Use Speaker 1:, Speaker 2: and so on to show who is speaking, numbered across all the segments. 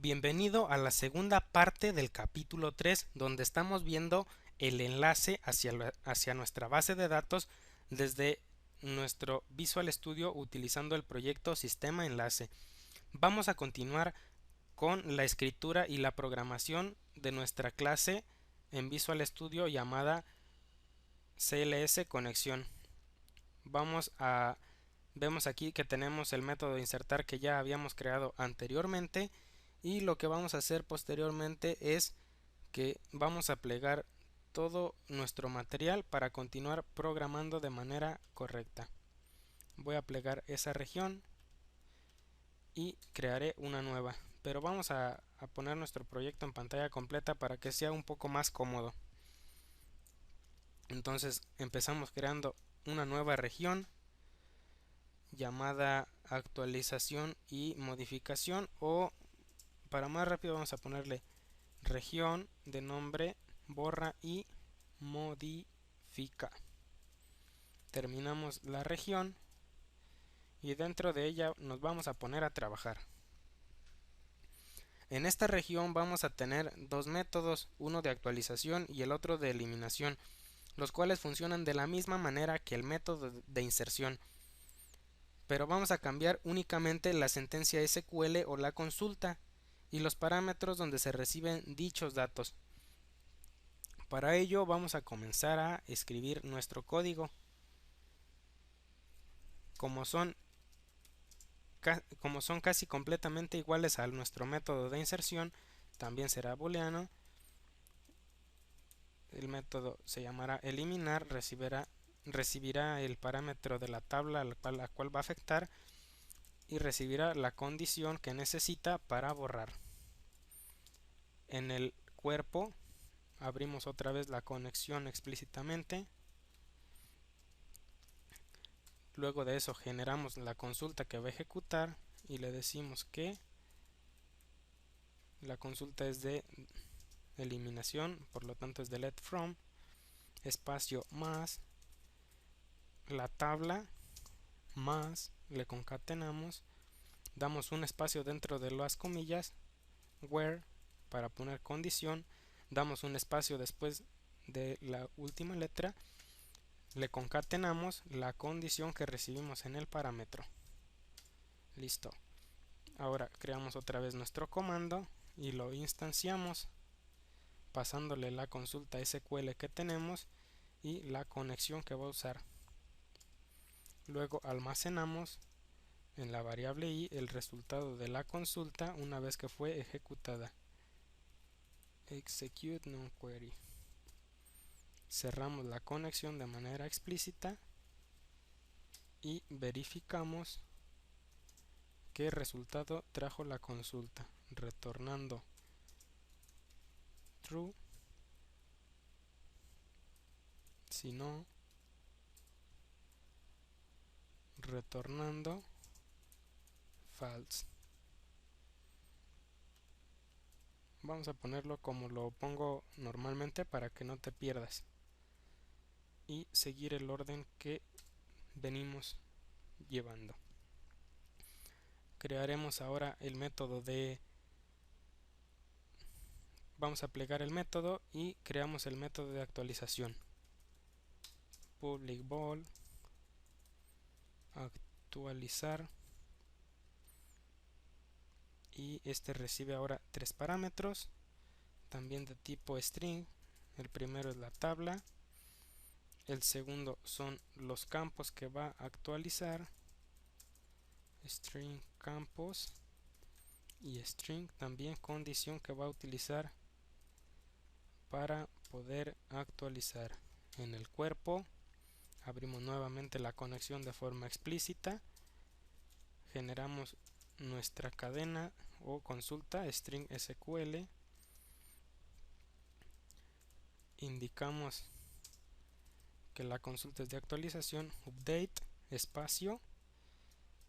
Speaker 1: Bienvenido a la segunda parte del capítulo 3, donde estamos viendo el enlace hacia nuestra base de datos desde nuestro Visual Studio utilizando el proyecto Sistema Enlace. Vamos a continuar con la escritura y la programación de nuestra clase en Visual Studio llamada CLS Conexión. Vemos aquí que tenemos el método de insertar que ya habíamos creado anteriormente, y lo que vamos a hacer posteriormente es que vamos a plegar todo nuestro material para continuar programando de manera correcta. Voy a plegar esa región y crearé una nueva, pero vamos a poner nuestro proyecto en pantalla completa para que sea un poco más cómodo. Entonces empezamos creando una nueva región llamada actualización y modificación, o para más rápido vamos a ponerle región de nombre borra y modifica. Terminamos la región y dentro de ella nos vamos a poner a trabajar. En esta región vamos a tener dos métodos, uno de actualización y el otro de eliminación, los cuales funcionan de la misma manera que el método de inserción, pero vamos a cambiar únicamente la sentencia SQL o la consulta y los parámetros donde se reciben dichos datos. Para ello vamos a comenzar a escribir nuestro código. Como son casi completamente iguales a nuestro método de inserción, también será booleano. El método se llamará eliminar, recibirá el parámetro de la tabla a la cual va a afectar y recibirá la condición que necesita para borrar. En el cuerpo abrimos otra vez la conexión explícitamente. Luego de eso generamos la consulta que va a ejecutar y le decimos que la consulta es de eliminación, por lo tanto es delete from, espacio más la tabla más, le concatenamos, damos un espacio dentro de las comillas, where, para poner condición, damos un espacio después de la última letra, le concatenamos la condición que recibimos en el parámetro. Listo. Ahora creamos otra vez nuestro comando y lo instanciamos pasándole la consulta SQL que tenemos y la conexión que va a usar. Luego almacenamos en la variable i el resultado de la consulta una vez que fue ejecutada. Execute non-query. Cerramos la conexión de manera explícita y verificamos qué resultado trajo la consulta, retornando true, si no, retornando false. Vamos a ponerlo como lo pongo normalmente para que no te pierdas y seguir el orden que venimos llevando. Crearemos ahora el método vamos a plegar el método y creamos el método de actualización. Public bool actualizar, y este recibe ahora tres parámetros también de tipo string. El primero es la tabla, el segundo son los campos que va a actualizar, string campos, y string también condición que va a utilizar para poder actualizar. En el cuerpo abrimos nuevamente la conexión de forma explícita, generamos nuestra cadena o consulta string SQL, indicamos que la consulta es de actualización, update, espacio,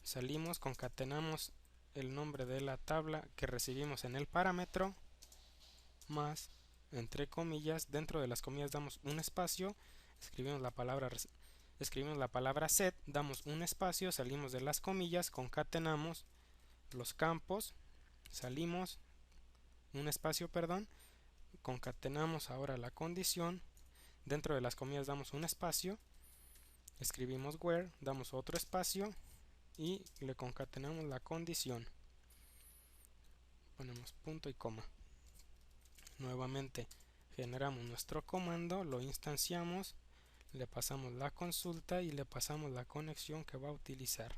Speaker 1: salimos, concatenamos el nombre de la tabla que recibimos en el parámetro, más, entre comillas, dentro de las comillas damos un espacio, escribimos la palabra set, damos un espacio, salimos de las comillas, concatenamos los campos, salimos, un espacio, perdón, concatenamos ahora la condición, dentro de las comillas damos un espacio, escribimos where, damos otro espacio y le concatenamos la condición, ponemos punto y coma. Nuevamente generamos nuestro comando, lo instanciamos, le pasamos la consulta y le pasamos la conexión que va a utilizar.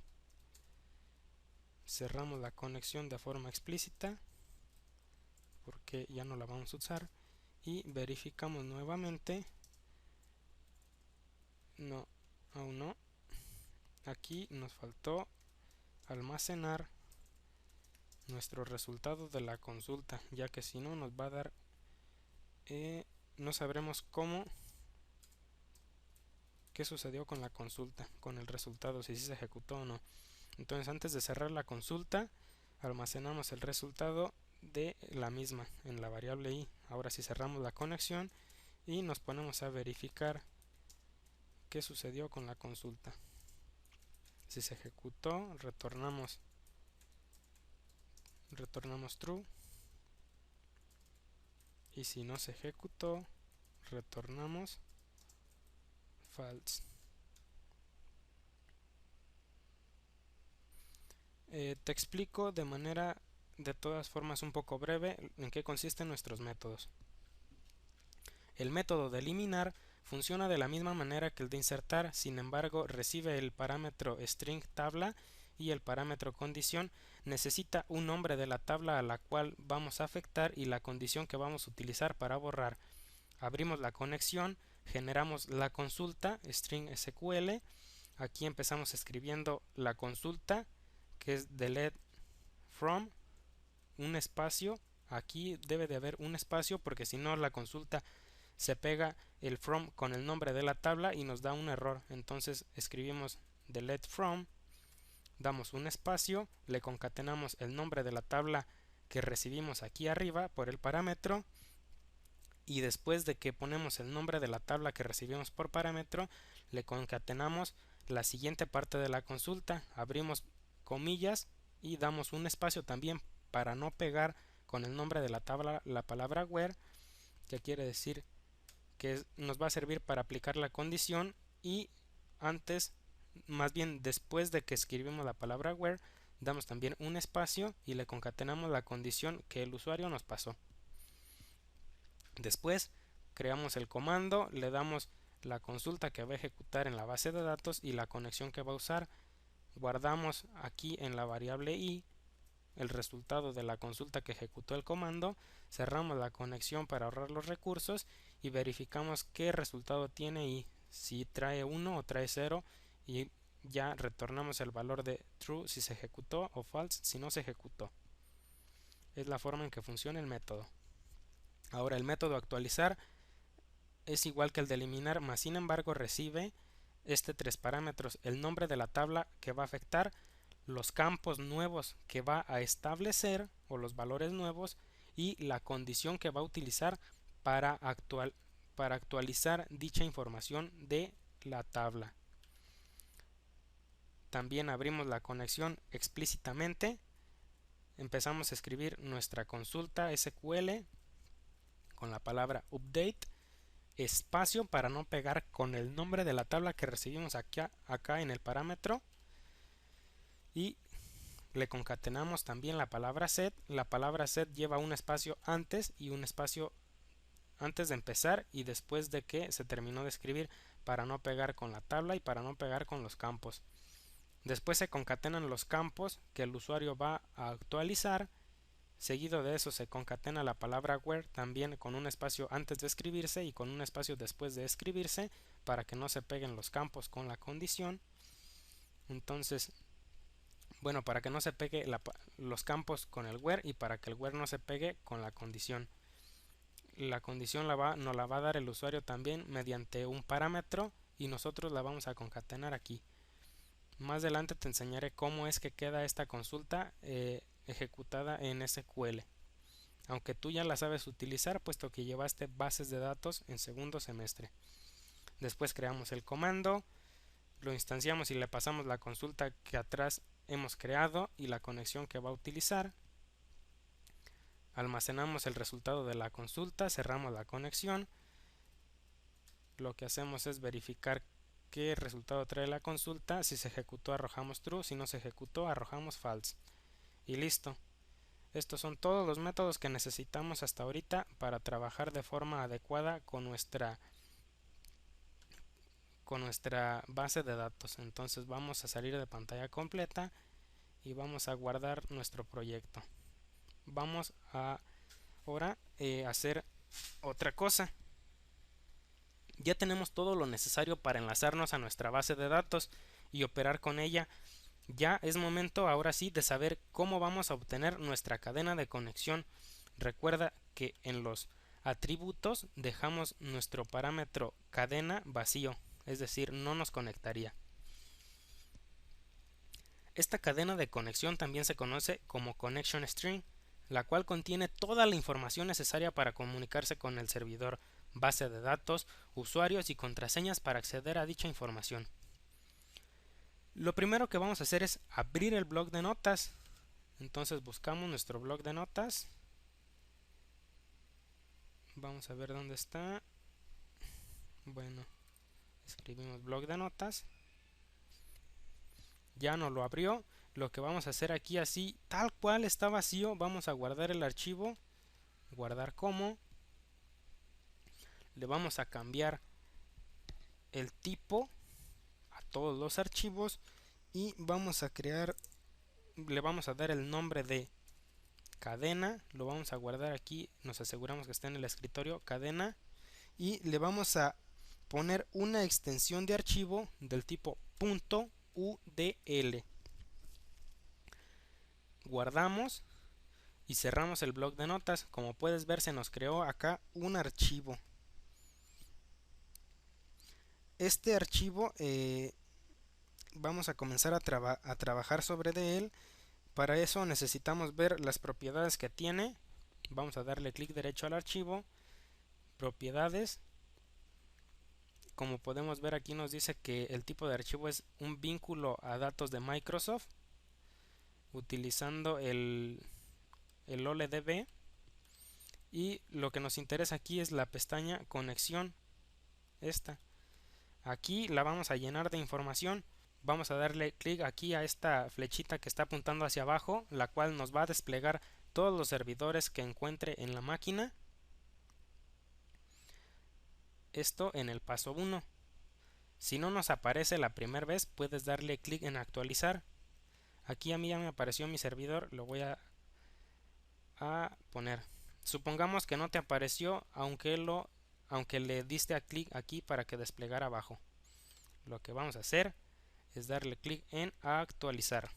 Speaker 1: Cerramos la conexión de forma explícita porque ya no la vamos a usar y verificamos nuevamente. No, aún no. Aquí nos faltó almacenar nuestro resultado de la consulta, ya que si no nos va a dar no sabremos qué sucedió con la consulta, con el resultado, si se ejecutó o no. Entonces, antes de cerrar la consulta, almacenamos el resultado de la misma en la variable i. Ahora si cerramos la conexión y nos ponemos a verificar qué sucedió con la consulta. Si se ejecutó, retornamos true, y si no se ejecutó, retornamos false. Te explico de todas formas un poco breve en qué consisten nuestros métodos. El método de eliminar funciona de la misma manera que el de insertar, sin embargo recibe el parámetro string tabla y el parámetro condición. Necesita un nombre de la tabla a la cual vamos a afectar y la condición que vamos a utilizar para borrar. Abrimos la conexión, generamos la consulta string SQL. Aquí empezamos escribiendo la consulta, que es delete from, un espacio. Aquí debe de haber un espacio porque si no la consulta se pega el from con el nombre de la tabla y nos da un error. Entonces escribimos delete from, damos un espacio, le concatenamos el nombre de la tabla que recibimos aquí arriba por el parámetro, y después de que ponemos el nombre de la tabla que recibimos por parámetro, le concatenamos la siguiente parte de la consulta, abrimos comillas y damos un espacio también para no pegar con el nombre de la tabla la palabra where, que quiere decir que nos va a servir para aplicar la condición, y más bien después de que escribimos la palabra where, damos también un espacio y le concatenamos la condición que el usuario nos pasó. Después creamos el comando, le damos la consulta que va a ejecutar en la base de datos y la conexión que va a usar. Guardamos aquí en la variable i el resultado de la consulta que ejecutó el comando, cerramos la conexión para ahorrar los recursos y verificamos qué resultado tiene y si trae 1 o trae 0, y ya retornamos el valor de true si se ejecutó o false si no se ejecutó. Es la forma en que funciona el método. Ahora el método actualizar es igual que el de eliminar, más sin embargo recibe tres parámetros: el nombre de la tabla que va a afectar, los campos nuevos que va a establecer o los valores nuevos y la condición que va a utilizar para actualizar dicha información de la tabla. También abrimos la conexión explícitamente, empezamos a escribir nuestra consulta SQL con la palabra update, espacio para no pegar con el nombre de la tabla que recibimos acá en el parámetro, y le concatenamos también la palabra set. La palabra set lleva un espacio antes y un espacio antes de empezar y después de que se terminó de escribir, para no pegar con la tabla y para no pegar con los campos. Después se concatenan los campos que el usuario va a actualizar. Seguido de eso se concatena la palabra where, también con un espacio antes de escribirse y con un espacio después de escribirse, para que no se peguen los campos con la condición. Entonces, bueno, para que no se pegue los campos con el where y para que el where no se pegue con la condición. La condición nos la va a dar el usuario también mediante un parámetro y nosotros la vamos a concatenar aquí. Más adelante te enseñaré cómo es que queda esta consulta ejecutada en SQL, aunque tú ya la sabes utilizar puesto que llevaste bases de datos en segundo semestre. Después creamos el comando, lo instanciamos y le pasamos la consulta que atrás hemos creado y la conexión que va a utilizar. almacenamos el resultado de la consulta, cerramos la conexión. Lo que hacemos es verificar qué resultado trae la consulta. Si se ejecutó, arrojamos true; si no se ejecutó, arrojamos false. Y listo. Estos son todos los métodos que necesitamos hasta ahorita para trabajar de forma adecuada con nuestra base de datos. Entonces vamos a salir de pantalla completa y vamos a guardar nuestro proyecto. Vamos a ahora hacer otra cosa. Ya tenemos todo lo necesario para enlazarnos a nuestra base de datos y operar con ella. Ya es momento ahora sí de saber cómo vamos a obtener nuestra cadena de conexión. Recuerda que en los atributos dejamos nuestro parámetro cadena vacío, es decir, no nos conectaría. Esta cadena de conexión también se conoce como connection string, la cual contiene toda la información necesaria para comunicarse con el servidor, base de datos, usuarios y contraseñas para acceder a dicha información. Lo primero que vamos a hacer es abrir el bloc de notas. Entonces buscamos nuestro bloc de notas. Vamos a ver dónde está. Bueno, escribimos bloc de notas. Ya nos lo abrió. Lo que vamos a hacer aquí, así tal cual está vacío, vamos a guardar el archivo, guardar como. Le vamos a cambiar el tipo a todos los archivos y vamos a crear, le vamos a dar el nombre de cadena. Lo vamos a guardar aquí, nos aseguramos que está en el escritorio, cadena, y le vamos a poner una extensión de archivo del tipo .udl. Guardamos y cerramos el bloc de notas. Como puedes ver, se nos creó acá un archivo. Este archivo vamos a comenzar a trabajar sobre de él. Para eso necesitamos ver las propiedades que tiene. Vamos a darle clic derecho al archivo, propiedades. Como podemos ver, aquí nos dice que el tipo de archivo es un vínculo a datos de Microsoft utilizando el OLEDB, y lo que nos interesa aquí es la pestaña conexión. Esta aquí la vamos a llenar de información. Vamos a darle clic aquí a esta flechita que está apuntando hacia abajo, la cual nos va a desplegar todos los servidores que encuentre en la máquina. Esto en el paso 1. Si no nos aparece la primera vez, puedes darle clic en actualizar. Aquí a mí ya me apareció mi servidor, lo voy a poner. Supongamos que no te apareció, aunque le diste a clic aquí para que desplegara abajo. Lo que vamos a hacer es darle clic en actualizar.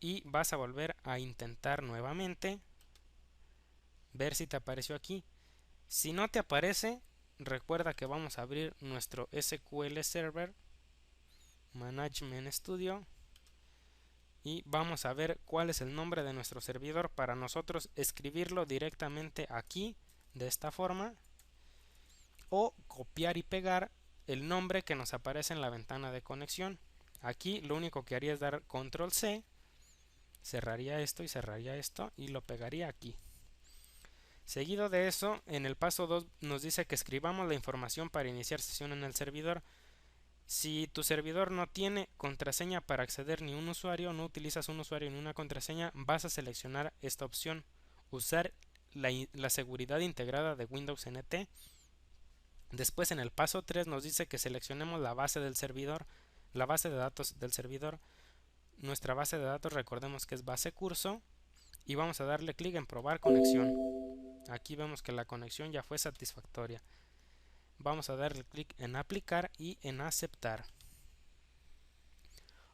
Speaker 1: Y vas a volver a intentar nuevamente ver si te apareció aquí. Si no te aparece, recuerda que vamos a abrir nuestro SQL Server Management Studio y vamos a ver cuál es el nombre de nuestro servidor para nosotros escribirlo directamente aquí de esta forma, o copiar y pegar el nombre que nos aparece en la ventana de conexión. Aquí lo único que haría es dar control C, cerraría esto y cerraría esto y lo pegaría aquí. Seguido de eso, en el paso 2 nos dice que escribamos la información para iniciar sesión en el servidor. Si tu servidor no tiene contraseña para acceder ni un usuario, no utilizas un usuario ni una contraseña, vas a seleccionar esta opción, usar la seguridad integrada de Windows NT. Después, en el paso 3 nos dice que seleccionemos la base del servidor, la base de datos del servidor. Nuestra base de datos, recordemos que es base curso, y vamos a darle clic en probar conexión. Aquí vemos que la conexión ya fue satisfactoria. Vamos a darle clic en aplicar y en aceptar.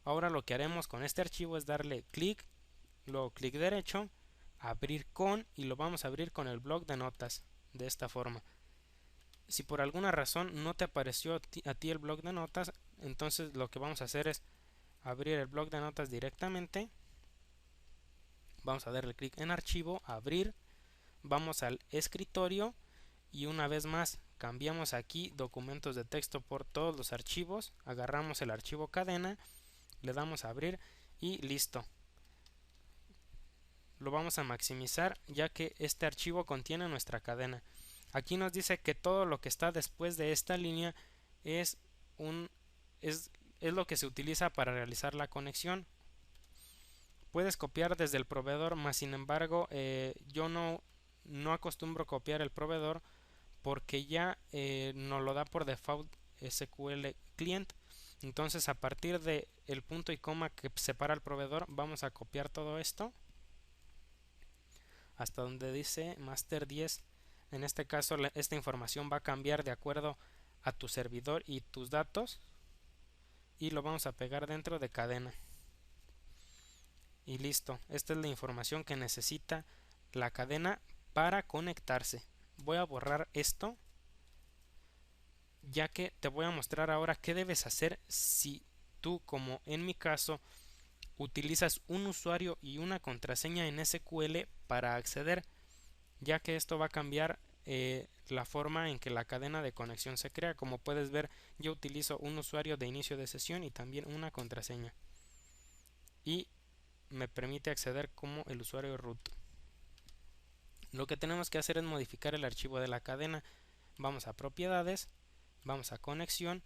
Speaker 1: Ahora lo que haremos con este archivo es darle clic, luego clic derecho, abrir con, y lo vamos a abrir con el bloc de notas de esta forma. Si por alguna razón no te apareció a ti el bloc de notas, entonces lo que vamos a hacer es abrir el bloc de notas directamente. Vamos a darle clic en archivo, abrir, vamos al escritorio y una vez más cambiamos aquí documentos de texto por todos los archivos, agarramos el archivo cadena, le damos a abrir y listo. lo vamos a maximizar, ya que este archivo contiene nuestra cadena. Aquí nos dice que todo lo que está después de esta línea es es lo que se utiliza para realizar la conexión. Puedes copiar desde el proveedor, mas sin embargo yo no acostumbro copiar el proveedor porque ya nos lo da por default SQL Client. Entonces, a partir de el punto y coma que separa el proveedor, vamos a copiar todo esto hasta donde dice master 10. En este caso esta información va a cambiar de acuerdo a tu servidor y tus datos, y lo vamos a pegar dentro de cadena. Y listo, esta es la información que necesita la cadena para conectarse. Voy a borrar esto, ya que te voy a mostrar ahora qué debes hacer si tú, como en mi caso, utilizas un usuario y una contraseña en SQL para acceder, ya que esto va a cambiar la forma en que la cadena de conexión se crea. Como puedes ver, yo utilizo un usuario de inicio de sesión y también una contraseña, y me permite acceder como el usuario root. Lo que tenemos que hacer es modificar el archivo de la cadena. Vamos a propiedades, vamos a conexión,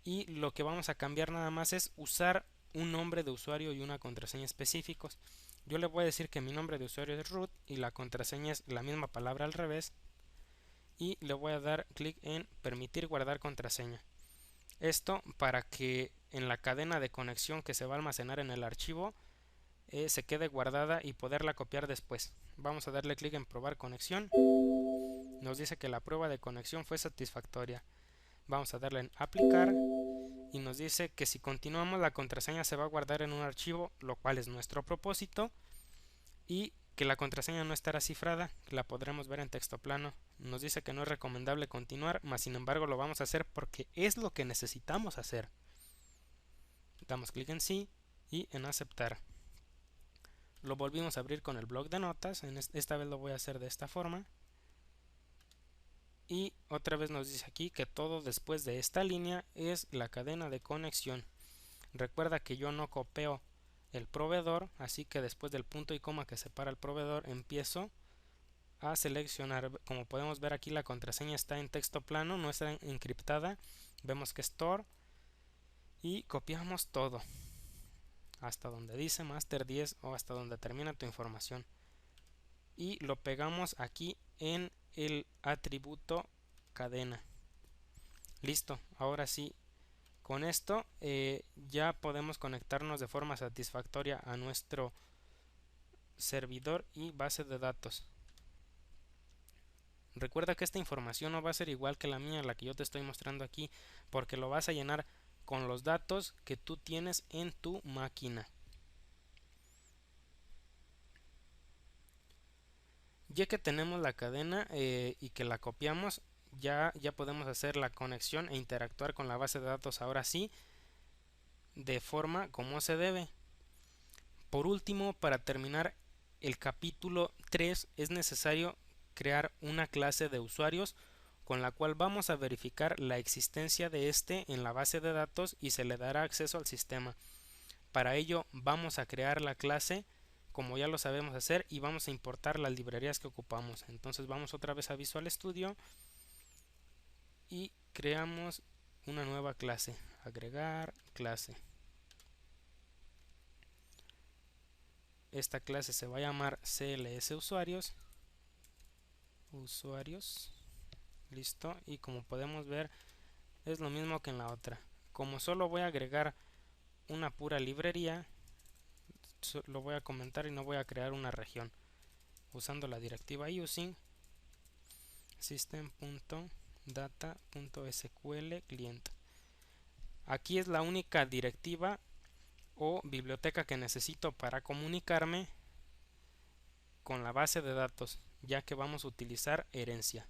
Speaker 1: y lo que vamos a cambiar nada más es usar un nombre de usuario y una contraseña específicos. Yo le voy a decir que mi nombre de usuario es root y la contraseña es la misma palabra al revés, y le voy a dar clic en permitir guardar contraseña. Esto para que en la cadena de conexión que se va a almacenar en el archivo se quede guardada y poderla copiar después. Vamos a darle clic en probar conexión. Nos dice que la prueba de conexión fue satisfactoria. Vamos a darle en aplicar y nos dice que si continuamos la contraseña se va a guardar en un archivo, lo cual es nuestro propósito, y que la contraseña no estará cifrada, que la podremos ver en texto plano. Nos dice que no es recomendable continuar, mas sin embargo lo vamos a hacer porque es lo que necesitamos hacer. Damos clic en sí y en aceptar. Lo volvimos a abrir con el bloc de notas. Esta vez lo voy a hacer de esta forma. Y otra vez nos dice aquí que todo después de esta línea es la cadena de conexión. Recuerda que yo no copio el proveedor, así que después del punto y coma que separa el proveedor empiezo a seleccionar. Como podemos ver aquí, la contraseña está en texto plano, no está encriptada. Vemos que store, y copiamos todo hasta donde dice master 10 o hasta donde termina tu información, y lo pegamos aquí en el atributo cadena. Listo, ahora sí, con esto ya podemos conectarnos de forma satisfactoria a nuestro servidor y base de datos. Recuerda que esta información no va a ser igual que la mía, la que yo te estoy mostrando aquí, porque lo vas a llenar con los datos que tú tienes en tu máquina. Ya que tenemos la cadena y que la copiamos, ya podemos hacer la conexión e interactuar con la base de datos ahora sí, de forma como se debe. Por último, para terminar el capítulo 3, es necesario crear una clase de usuarios con la cual vamos a verificar la existencia de este en la base de datos y se le dará acceso al sistema. Para ello vamos a crear la clase como ya lo sabemos hacer y vamos a importar las librerías que ocupamos. Entonces vamos otra vez a Visual Studio y creamos una nueva clase. Agregar clase. Esta clase se va a llamar CLS usuarios. Listo, y como podemos ver es lo mismo que en la otra. Como solo voy a agregar una pura librería, lo voy a comentar y no voy a crear una región, usando la directiva using system.data.sql client. Aquí es la única directiva o biblioteca que necesito para comunicarme con la base de datos, ya que vamos a utilizar herencia.